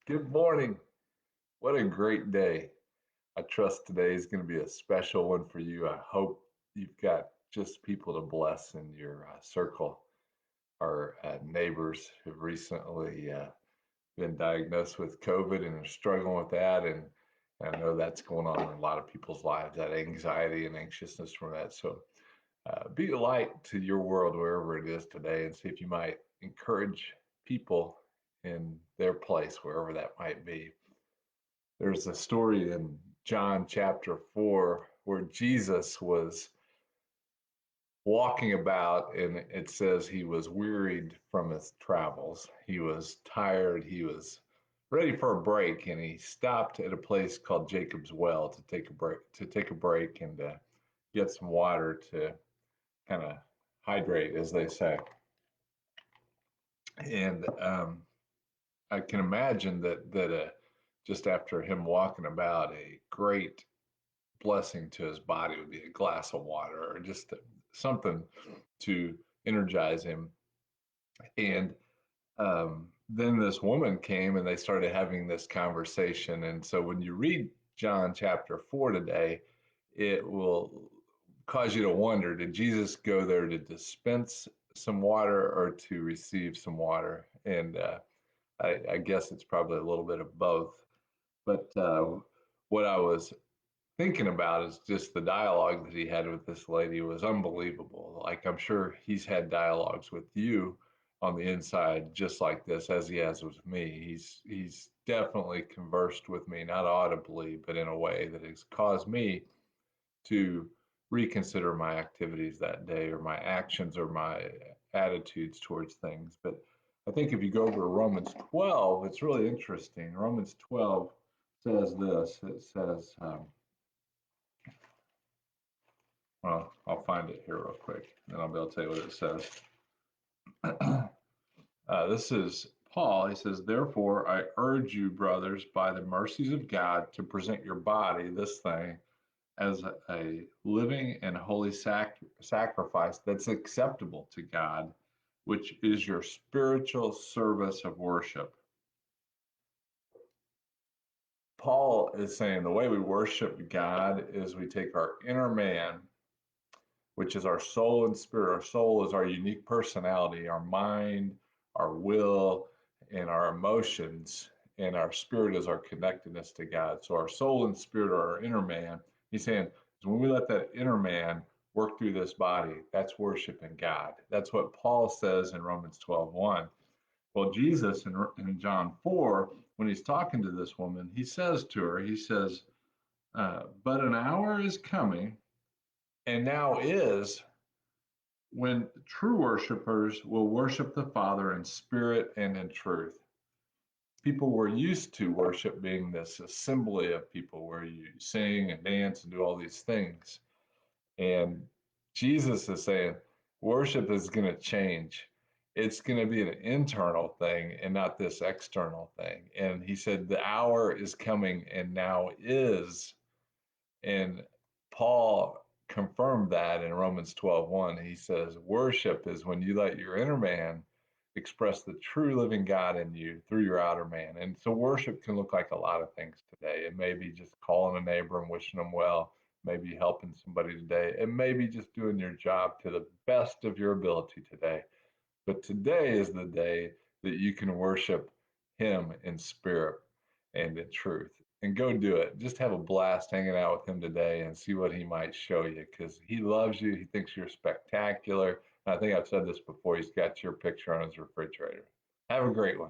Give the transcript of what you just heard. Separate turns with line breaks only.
Good morning. What a great day. I trust today is going to be a special one for you. I hope you've got just people to bless in your circle. Our neighbors have recently been diagnosed with COVID and are struggling with that. And I know that's going on in a lot of people's lives, that anxiety and anxiousness from that. So be a light to your world wherever it is today and see if you might encourage people in their place, wherever that might be. There's a story in John chapter 4 where Jesus was walking about, and it says he was wearied from his travels. He was tired. He was ready for a break, and he stopped at a place called Jacob's Well to take a break and get some water to kind of hydrate, as they say. And I can imagine that just after him walking about, a great blessing to his body would be a glass of water or just something to energize him. And then this woman came and they started having this conversation. And so when you read John chapter 4 today, it will cause you to wonder, did Jesus go there to dispense some water or to receive some water? And I guess it's probably a little bit of both. But what I was thinking about is just the dialogue that he had with this lady was unbelievable. Like, I'm sure he's had dialogues with you on the inside just like this as he has with me. He's definitely conversed with me, not audibly, but in a way that has caused me to reconsider my activities that day or my actions or my attitudes towards things. But I think if you go over to Romans 12, it's really interesting. Romans 12 says this. It says, well, I'll find it here real quick, and then I'll be able to tell you what it says. This is Paul. He says, therefore, I urge you, brothers, by the mercies of God, to present your body, this thing, as a living and holy sacrifice that's acceptable to God, which is your spiritual service of worship. Paul is saying the way we worship God is we take our inner man, which is our soul and spirit. Our soul is our unique personality, our mind, our will, and our emotions. And our spirit is our connectedness to God. So our soul and spirit are our inner man. He's saying, when we let that inner man work through this body, that's worshiping God. That's what Paul says in Romans 12:1. Well, Jesus in John 4, when he's talking to this woman, he says to her, he says, but an hour is coming, and now is, when true worshipers will worship the Father in spirit and in truth. People were used to worship being this assembly of people where you sing and dance and do all these things. And Jesus is saying worship is going to change. It's going to be an internal thing and not this external thing. And he said, the hour is coming and now is. And Paul confirmed that in Romans 12:1. He says, worship is when you let your inner man express the true living God in you through your outer man. And so worship can look like a lot of things today. It may be just calling a neighbor and wishing them well, maybe helping somebody today, and maybe just doing your job to the best of your ability today. But today is the day that you can worship him in spirit and in truth. And go do it. Just have a blast hanging out with him today and see what he might show you, because he loves you. He thinks you're spectacular. And I think I've said this before. He's got your picture on his refrigerator. Have a great one.